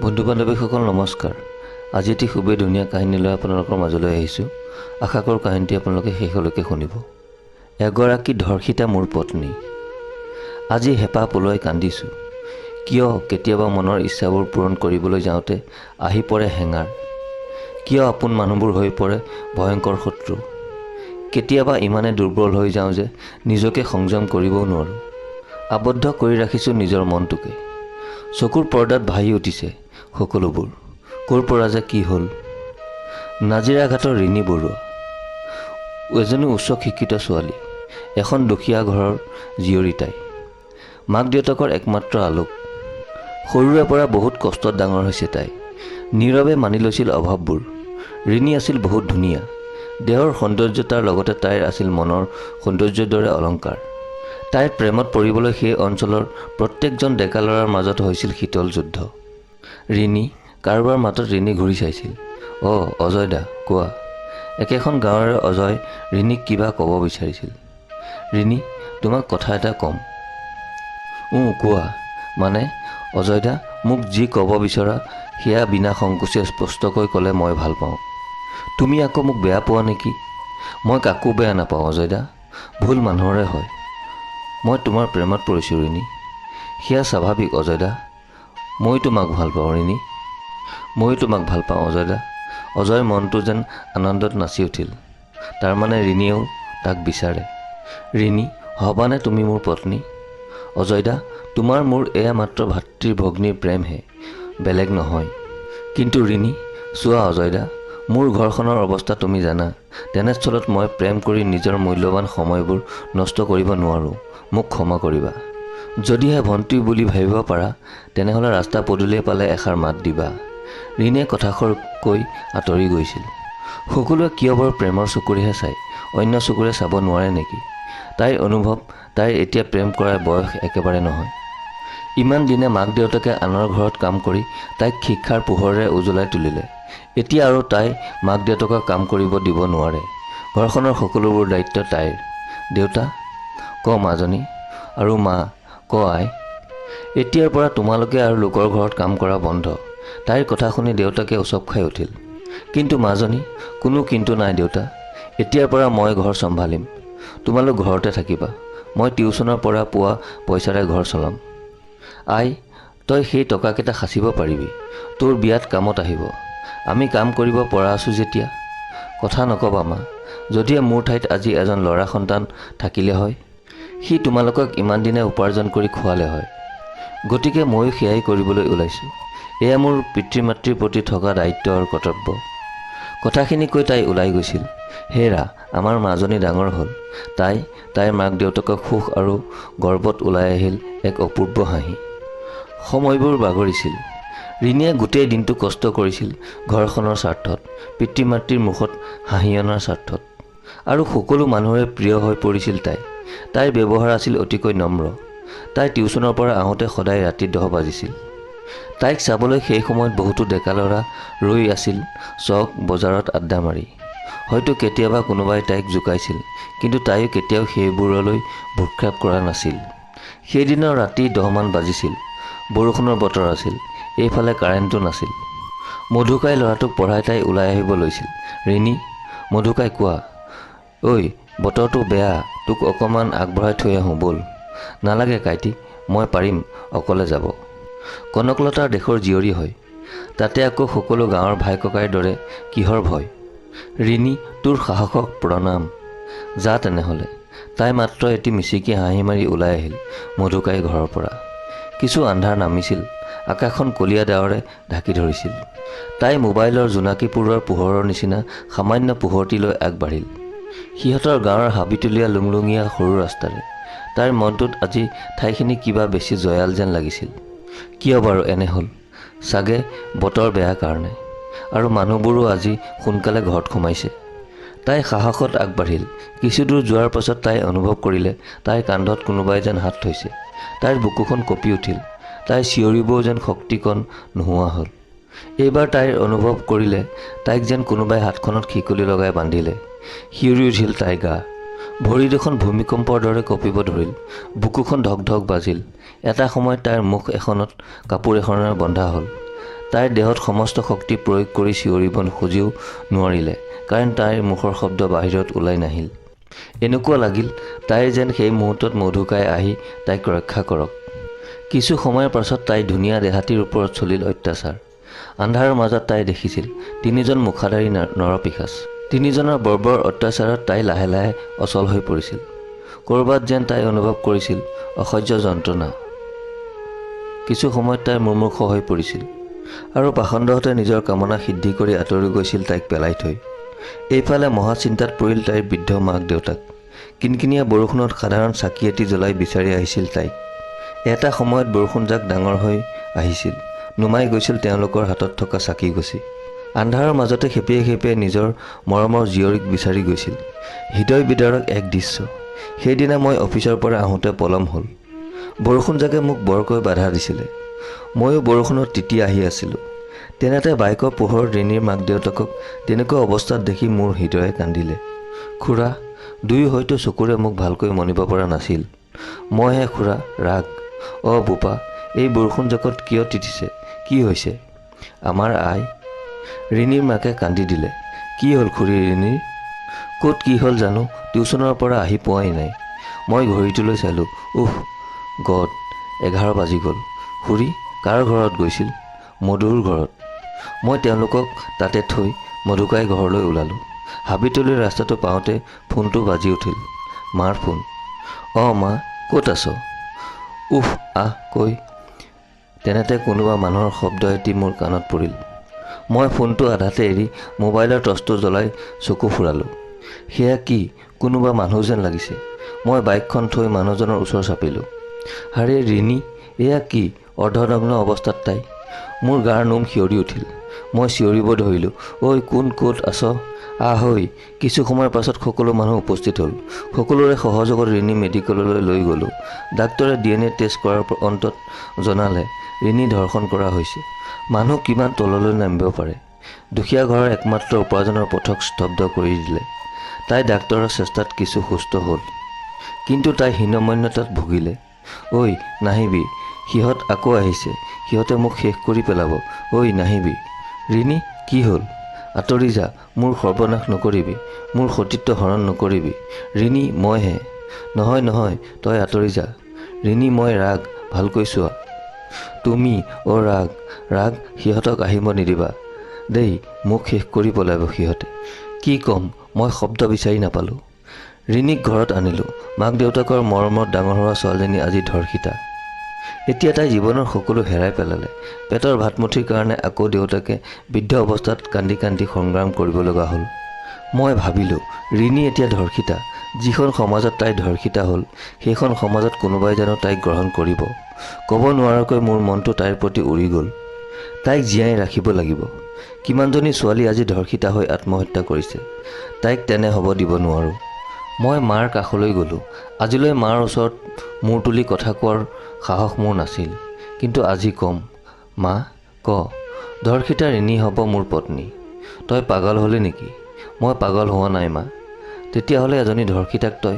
বন্ধু বান্ধৱীসকল নমস্কাৰ। আজি এটি খুবেই ধুনীয়া কাহিনী লৈ আপোনালোকৰ মাজলৈ আহিছোঁ। আশা কৰোঁ কাহিনীটি আপোনালোকে শেষলৈকে শুনিব। এগৰাকী ধৰ্ষিতা মোৰ পত্নী। আজি হেঁপাহ পলুৱাই কান্দিছোঁ। কিয় কেতিয়াবা মনৰ ইচ্ছাবোৰ পূৰণ কৰিবলৈ যাওঁতে আহি পৰে হেঙাৰ। কিয় আপোন মানুহবোৰ হৈ পৰে ভয়ংকৰ শত্ৰু। কেতিয়াবা ইমানে দুৰ্বল হৈ যাওঁ যে নিজকে সংযম কৰিবও নোৱাৰোঁ। আবদ্ধ কৰি ৰাখিছোঁ নিজৰ মনটোকে। চকুৰ পৰ্দাত ভাহি উঠিছে সকলোবোৰ। ক'ৰ পৰা যে কি হ'ল। নাজিৰা ঘাটৰ ৰিণী বৰুৱা এজনী উচ্চ শিক্ষিত ছোৱালী, এখন দুখীয়া ঘৰৰ জীয়ৰী তাই। মাক দেউতাকৰ একমাত্ৰ আলোক। সৰুৰে পৰা বহুত কষ্টত ডাঙৰ হৈছে তাই। নীৰৱে মানি লৈছিল অভাৱবোৰ। ৰিণী আছিল বহুত ধুনীয়া। দেহৰ সৌন্দৰ্যতাৰ লগতে তাইৰ আছিল মনৰ সৌন্দৰ্যৰ দৰে অলংকাৰ। তাইৰ প্ৰেমত পৰিবলৈ সেই অঞ্চলৰ প্ৰত্যেকজন ডেকা ল'ৰাৰ মাজত হৈছিল শীতল যুদ্ধ। ৰিণী কাৰোবাৰ মাতত ৰিণী ঘূৰি চাইছিল। অজয় দা কোৱা। একেখন গাঁৱৰে অজয় ৰিণীক কিবা ক'ব বিচাৰিছিল। ৰিণী তোমাক কথা এটা ক'ম। কোৱা। মানে অজয় দা মোক যি ক'ব বিচৰা সেয়া বিনা সংকোচে স্পষ্টকৈ ক'লে মই ভাল পাওঁ। তুমি আকৌ মোক বেয়া পোৱা নেকি? মই কাকো বেয়া নাপাওঁ অজয় দা। ভুল মানুহৰে হয়। মই তোমাৰ প্ৰেমত পৰিছোঁ ৰিণী। সেয়া স্বাভাৱিক অজয় দা। মই তোমাক ভাল পাওঁ ৰিণী। ময়ো তোমাক ভাল পাওঁ অজয় দা। অজয়ৰ মনটো যেন আনন্দত নাচি উঠিল। তাৰমানে ৰিণীয়েও তাক বিচাৰে। ৰিণী হবানে তুমি মোৰ পত্নী? অজয় দা তোমাৰ মোৰ এয়া মাত্ৰ ভাতৃ ভগ্নীৰ প্ৰেমহে, বেলেগ নহয়। কিন্তু ৰিণী চোৱা অজয় দা, মোৰ ঘৰখনৰ অৱস্থা তুমি জানা। তেনেস্থলত মই প্ৰেম কৰি নিজৰ মূল্যৱান সময়বোৰ নষ্ট কৰিব নোৱাৰোঁ। মোক ক্ষমা কৰিবা। যদিহে ভণ্টি বুলি ভাবিব পাৰা তেনেহ'লে ৰাস্তা পদূলিয়ে পালে এষাৰ মাত দিবা। ৰিণীয়ে কথাষাৰ কৈ আঁতৰি গৈছিল। সকলোৱে কিয় বাৰু প্ৰেমৰ চকুৰেহে চায়, অন্য চকুৰে চাব নোৱাৰে নেকি? তাইৰ অনুভৱ তাইৰ এতিয়া প্ৰেম কৰাৰ বয়স একেবাৰে নহয়। ইমান দিনে মাক দেউতাকে আনৰ ঘৰত কাম কৰি তাইক শিক্ষাৰ পোহৰেৰে উজ্বলাই তুলিলে। এতিয়া আৰু তাই মাক দেউতাকক কাম কৰিব দিব নোৱাৰে। ঘৰখনৰ সকলোবোৰ দায়িত্ব তাইৰ। দেউতা মাজনী আৰু মা আই। এতিয়াৰ পৰা তোমালোকে আৰু লোকৰ ঘৰত কাম কৰা বন্ধ। তাইৰ কথা শুনি দেউতাকে উচপ খাই উঠিল। কিন্তু মাজনী কোনো কিন্তু নাই দেউতা। এতিয়াৰ পৰা মই ঘৰ চম্ভালিম। তোমালোক ঘৰতে থাকিবা। মই টিউচনৰ পৰা পোৱা পইচাৰে ঘৰ চলাম। আই তই সেই টকাকেইটা সাঁচিব পাৰিবি। তোৰ বিয়াত কামত আহিব। আমি কাম কৰিব পৰা আছোঁ যেতিয়া। কথা নক'বা মা। যদিহে মোৰ ঠাইত আজি এজন ল'ৰা সন্তান থাকিলে হয়, সি তোমালোকক ইমান দিনে উপাৰ্জন কৰি খুৱালে হয়। গতিকে ময়ো সেয়াই কৰিবলৈ ওলাইছোঁ। এয়া মোৰ পিতৃ মাতৃৰ প্ৰতি থকা দায়িত্ব আৰু কৰ্তব্য। কথাখিনি কৈ তাই ওলাই গৈছিল। হেৰা আমাৰ মাজনী ডাঙৰ হ'ল। তাইৰ মাক দেউতাকক সুখ আৰু গৰ্বত ওলাই আহিল এক অপূৰ্ব হাঁহি। সময়বোৰ বাগৰিছিল। ৰিণীয়ে গোটেই দিনটো কষ্ট কৰিছিল ঘৰখনৰ স্বাৰ্থত, পিতৃ মাতৃৰ মুখত হাঁহি অনাৰ স্বাৰ্থত। আৰু সকলো মানুহৰে প্ৰিয় হৈ পৰিছিল তাই। তাইৰ ব্যৱহাৰ আছিল অতিকৈ নম্ৰ। তাই টিউচনৰ পৰা আহোঁতে সদায় ৰাতি 10 বাজিছিল। তাইক চাবলৈ সেই সময়ত বহুতো ডেকা ল'ৰা ৰৈ আছিল চক বজাৰত আড্ডা মাৰি। হয়তো কেতিয়াবা কোনোবাই তাইক জোকাইছিল, কিন্তু তাইও কেতিয়াও সেইবোৰলৈ ভ্ৰূক্ষেপ কৰা নাছিল। সেইদিনৰ ৰাতি 10 মান বাজিছিল। বৰষুণৰ বতৰ আছিল। এইফালে কাৰেণ্টো নাছিল। মধুকাই ল'ৰাটোক পঢ়াই তাই ওলাই আহিব লৈছিল। ৰিণী মধুকাই কোৱা। বতৰটো বেয়া, তোক অকণমান আগবঢ়াই থৈ আহোঁ ব'ল। নালাগে কাইটি, মই পাৰিম অকলে যাব। কনকলতাৰ দেশৰ জীয়ৰী হয়। তাতে আকৌ সকলো গাঁৱৰ ভাই ককাইৰ দৰে কিহৰ ভয়? ৰিণী তোৰ সাহসক প্ৰণাম। যা তেনেহ'লে। তাই মাত্ৰ এটি মিচিকি হাঁহি মাৰি ওলাই আহিল মধুকাই ঘৰৰ পৰা। কিছু আন্ধাৰ নামিছিল। আকাশখন কলীয়া ডাৱৰে ঢাকি ধৰিছিল। তাই মোবাইলৰ জোনাকীপুৰৰ পোহৰৰ নিচিনা সামান্য পোহৰটি লৈ আগবাঢ়িল। সিহঁতৰ গাঁৱৰ হাবিতলীয়া লুংলুঙীয়া সৰু ৰাস্তাৰে। তাইৰ মনটোত আজি ঠাইখিনি কিবা বেছি জয়াল যেন লাগিছিল। কিয় বাৰু এনে হ'ল? চাগে বতৰ বেয়া কাৰণে। আৰু মানুহবোৰো আজি সোনকালে ঘৰত সোমাইছে। তাই সাহসত আগবাঢ়িল। কিছুদূৰ যোৱাৰ পাছত তাই অনুভৱ কৰিলে তাইৰ কান্ধত কোনোবাই যেন হাত থৈছে। তাইৰ বুকুখন কঁপি উঠিল। তাই চিঞৰিবও যেন শক্তিকণ নোহোৱা হ'ল। এইবাৰ তাইৰ অনুভৱ কৰিলে তাইক যেন কোনোবাই হাতখনত শিকলি লগাই বান্ধিলে। শিয়ৰি উঠিল তাইৰ গা। ভৰি দুখন ভূমিকম্পৰ দৰে কঁপিব ধৰিল। বুকুখন ধক ধক বাজিল। এটা সময়ত তাইৰ মুখ এখনত কাপোৰ এখনেৰে বন্ধা হ'ল। তাইৰ দেহত সমস্ত শক্তি প্ৰয়োগ কৰি চিঞৰিব খুজিও নোৱাৰিলে, কাৰণ তাইৰ মুখৰ শব্দ বাহিৰত ওলাই নাহিল। এনেকুৱা লাগিল তাইৰ যেন সেই মুহূৰ্তত মধুকাই আহি তাইক ৰক্ষা কৰক। কিছু সময়ৰ পাছত তাই ধুনীয়া দেহাতীৰ ওপৰত চলিল অত্যাচাৰ। আন্ধাৰৰ মাজত তাই দেখিছিল 3জন মুখাধাৰী নৰপিশাচ। 3জনৰ বৰ্বৰ অত্যাচাৰত তাই লাহে লাহে অচল হৈ পৰিছিল। ক'ৰবাত যেন তাই অনুভৱ কৰিছিল অসহ্য যন্ত্ৰণা। কিছু সময়ত তাই মুমূৰ্ষু হৈ পৰিছিল আৰু পাখণ্ডহঁতে নিজৰ কামনা সিদ্ধি কৰি আঁতৰি গৈছিল তাইক পেলাই থৈ। এইফালে মহা চিন্তাত পৰিল তাইৰ বৃদ্ধ মাক দেউতাক। কিনকিনীয়া বৰষুণত সাধাৰণ চাকি এটি জ্বলাই বিচাৰি আহিছিল তাইক। এটা সময়ত বৰষুণজাক ডাঙৰ হৈ আহিছিল, নুমাই গৈছিল তেওঁলোকৰ হাতত থকা চাকিগছি। আন্ধাৰৰ মাজতে খেপিয়াই খেপিয়াই নিজৰ মৰমৰ জীয়ৰীক বিচাৰি গৈছিল। হৃদয় বিদাৰক এক দৃশ্য। সেইদিনা মই অফিচৰ পৰা আহোঁতে পলম হ'ল। বৰষুণজাকে মোক বৰকৈ বাধা দিছিলে। ময়ো বৰষুণত তিতি আহি আছিলোঁ। তেনেতে বাইকৰ পোহৰত ৰিণীৰ মাক দেউতাকক তেনেকুৱা অৱস্থাত দেখি মোৰ হৃদয়ে কান্দিলে। খুৰা, দুয়ো হয়তো চকুৰে মোক ভালকৈ মনিব পৰা নাছিল। মইহে খুৰা, ৰাগ। বোপা, এই বৰষুণজাকত কিয় তিতিছে? কি হৈছে? আমাৰ আই। ৰিণীৰ মাকে কান্দি দিলে। কি হ'ল খুৰী ৰিণীৰ? ক'ত কি হ'ল জানো, টিউচনৰ পৰা আহি পোৱাই নাই। মই ঘড়ীটোলৈ চালোঁ। গড, 11 বাজি গ'ল। খুৰী, কাৰ ঘৰত গৈছিল? মধুৰ ঘৰত। মই তেওঁলোকক তাতে থৈ মধুকাই ঘৰলৈ ওলালোঁ। হাবিতলিৰ ৰাস্তাটো পাওঁতে ফোনটো বাজি উঠিল। মাৰ ফোন। মা, ক'ত আছ? কৈ। তেনেতে কোনোবা মানুহৰ শব্দ এটি মোৰ কাণত পৰিল। মই ফোনটো আধাতে এৰি মোবাইলৰ টৰ্চটো জ্বলাই চকু ফুৰালোঁ। সেয়া কি, কোনোবা মানুহ যেন লাগিছে। মই বাইকখন থৈ মানুহজনৰ ওচৰ চাপিলোঁ। আৰে ৰিণী, এয়া কি, অৰ্ধনগ্ন অৱস্থাত তাই। মোৰ গাৰ নোম শিয়ৰি উঠিল। মই চিঞৰিব ধৰিলোঁ, ঐ কোন, ক'ত আছ? কিছু সময়ৰ পাছত সকলো মানুহ উপস্থিত হ'ল। সকলোৰে সহযোগত ৰিণী মেডিকেললৈ লৈ গ'লোঁ। ডাক্তৰে DNA টেষ্ট কৰাৰ অন্তত জনালে ৰিণী ধৰ্ষণ কৰা হৈছে। মানুহ কিমান তললৈ নামিব পাৰে। দুখীয়া ঘৰৰ একমাত্ৰ উপাৰ্জনৰ পথক স্তব্ধ কৰি দিলে। তাই ডাক্তৰৰ চেষ্টাত কিছু সুস্থ হ'ল, কিন্তু তাই হীনমন্যতাত ভুগিলে। নাহিবি, সিহঁত আকৌ আহিছে, সিহঁতে মোক শেষ কৰি পেলাব। নাহিবি। ৰিণী, কি হ'ল? আঁতৰি যা, মোৰ সৰ্বনাশ নকৰিবি, মোৰ সতীত্ব হৰণ নকৰিবি। ৰিণী, মইহে। নহয়, তই আঁতৰি যা। ৰিণী, মই ৰাগ, ভালকৈ চোৱা। তুমি? ৰাগ, সিহঁতক আহিব নিদিবা দেই, মোক শেষ কৰি পেলাব সিহঁতে। কি ক'ম, মই শব্দ বিচাৰি নাপালোঁ। ৰিণীক ঘৰত আনিলোঁ। মাক দেউতাকৰ মৰমত ডাঙৰ হোৱা ছোৱালীজনী আজি ধৰ্ষিতা। এতিয়া তাই জীৱনৰ সকলো হেৰাই পেলালে। পেটৰ ভাতমুঠিৰ কাৰণে আকৌ দেউতাকে বৃদ্ধ অৱস্থাত কান্দি কান্দি সংগ্ৰাম কৰিব লগা হ'ল। মই ভাবিলোঁ, ৰিণী এতিয়া ধৰ্ষিতা। যিখন সমাজত তাই ধৰ্ষিতা হ'ল, সেইখন সমাজত কোনোবাই জানো তাইক গ্ৰহণ কৰিব? ক'ব নোৱাৰাকৈ মোৰ মনটো তাইৰ প্ৰতি উৰি গ'ল। তাইক জীয়াই ৰাখিব লাগিব। কিমানজনী ছোৱালী আজি ধৰ্ষিতা হৈ আত্মহত্যা কৰিছে। তাইক তেনে হ'ব দিব নোৱাৰোঁ। মই মাৰ কাষলৈ গ'লোঁ। আজিলৈ মাৰ ওচৰত মূৰ তুলি কথা কোৱাৰ সাহস মোৰ নাছিল, কিন্তু আজি ক'ম। মা, ক, ধৰ্ষিতা ৰিণী হ'ব মোৰ পত্নী। তই পাগল হ'লি নেকি? মই পাগল হোৱা নাই মা। তেতিয়াহ'লে এজনী ধৰ্ষিতাক তই?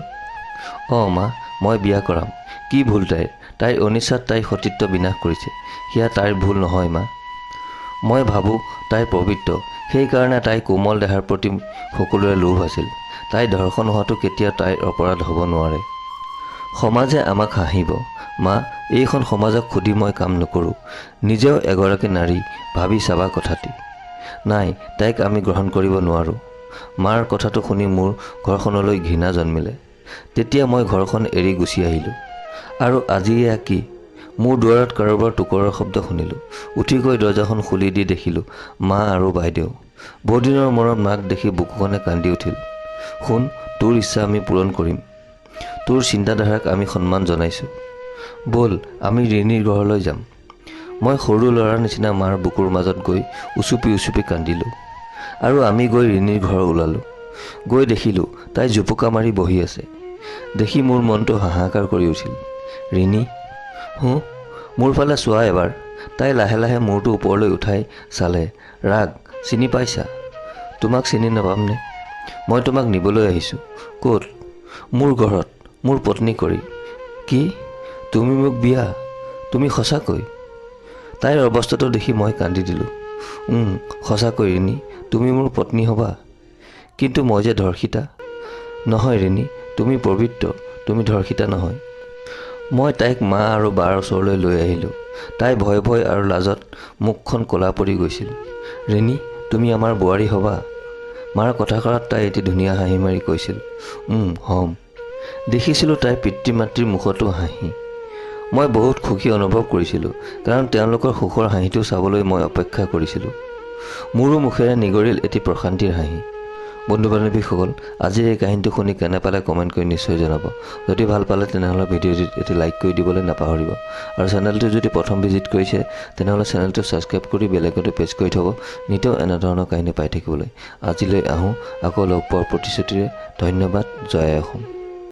মা, মই বিয়া কৰাম। কি ভুল তাইৰ? তাইৰ অনিচ্ছাত তাই সতীত্ব বিনাশ কৰিছে। সেয়া তাইৰ ভুল নহয় মা। মই ভাবোঁ তাই পবিত্ৰ, সেইকাৰণে তাইৰ কোমল দেহাৰ প্ৰতি সকলোৰে লোভ আছিল। তাই ধৰ্ষণ হোৱাটো কেতিয়াও তাইৰ অপৰাধ হ'ব নোৱাৰে। সমাজে আমাক হাঁহিব। মা, এইখন সমাজক সুধি মই কাম নকৰোঁ। নিজেও এগৰাকী নাৰী, ভাবি চাবা কথাটি। নাই, তাইক আমি গ্ৰহণ কৰিব নোৱাৰোঁ। মাৰ কথাটো শুনি মোৰ ঘৰখনলৈ ঘৃণা জন্মিলে। তেতিয়া মই ঘৰখন এৰি গুচি আহিলোঁ। আৰু আজি এয়া কি? মোৰ দুৱাৰত কাৰোবাৰ টোকৰৰ শব্দ শুনিলোঁ। উঠি গৈ দৰজাখন খুলি দি দেখিলোঁ মা আৰু বাইদেউ। বহুদিনৰ মূৰত মাক দেখি বুকুখনে কান্দি উঠিল। শুন, তোৰ ইচ্ছা আমি পূৰণ কৰিম। তোৰ চিন্তাধাৰাক আমি সন্মান জনাইছোঁ। ব'ল, আমি ৰিণীৰ ঘৰলৈ যাম। মই সৰু ল'ৰাৰ নিচিনা মাৰ বুকুৰ মাজত গৈ উচুপি কান্দিলোঁ। আৰু আমি গৈ ৰিণীৰ ঘৰ ওলালোঁ। গৈ দেখিলোঁ তাই জুপুকা মাৰি বহি আছে। দেখি মোৰ মনটো হাহাকাৰ কৰি উঠিল। ৰিণী, মোৰ ফালে চোৱা এবাৰ। তাই লাহে লাহে মূৰটো ওপৰলৈ উঠাই চালে। ৰাগ, চিনি পাইছা? তোমাক চিনি নাপামনে? মই তোমাক নিবলৈ আহিছোঁ। ক'ত? মোৰ ঘৰত, মোৰ পত্নী কৰি। কি? তুমি মোক বিয়া? তুমি সঁচাকৈ? তাইৰ অৱস্থাটো দেখি মই কান্দি দিলোঁ। সঁচাকৈ ৰিণী, তুমি মোৰ পত্নী হ'বা? কিন্তু মই যে ধৰ্ষিতা। নহয় ৰিণী, তুমি পবিত্ৰ, তুমি ধৰ্ষিতা নহয়। মই তাইক মা আৰু বাৰ ওচৰলৈ লৈ আহিলোঁ। তাই ভয় ভয় আৰু লাজত মুখখন ক'লা পৰি গৈছিল। ৰিণী, তুমি আমাৰ বোৱাৰী হ'বা? মাৰ কথাষাৰত তাই এটি ধুনীয়া হাঁহি মাৰি কৈছিল, হ'ম। দেখিছিলোঁ তাইৰ পিতৃ মাতৃৰ মুখতো হাঁহি। মই বহুত সুখী অনুভৱ কৰিছিলোঁ, কাৰণ তেওঁলোকৰ সুখৰ হাঁহিটো চাবলৈ মই অপেক্ষা কৰিছিলোঁ। মোৰো মুখেৰে নিগৰিল এটি প্ৰশান্তিৰ হাঁহি। বন্ধু বান্ধৱীসকল, আজিৰ এই কাহিনীটো শুনি কেনে পালে কমেণ্ট কৰি নিশ্চয় জনাব। যদি ভাল পালে তেনেহ'লে ভিডিঅ'টিত এটি লাইক কৰি দিবলৈ নাপাহৰিব। আৰু চেনেলটো যদি প্ৰথম ভিজিট কৰিছে তেনেহ'লে চেনেলটো ছাবস্ক্ৰাইব কৰি বেল আইকনটো প্ৰেছ কৰি থ'ব, নিতৌ এনেধৰণৰ কাহিনী পাই থাকিবলৈ। আজিলৈ আহোঁ, আকৌ লগ পোৱাৰ প্ৰতিশ্ৰুতিৰে। ধন্যবাদ। জয় আই অসম।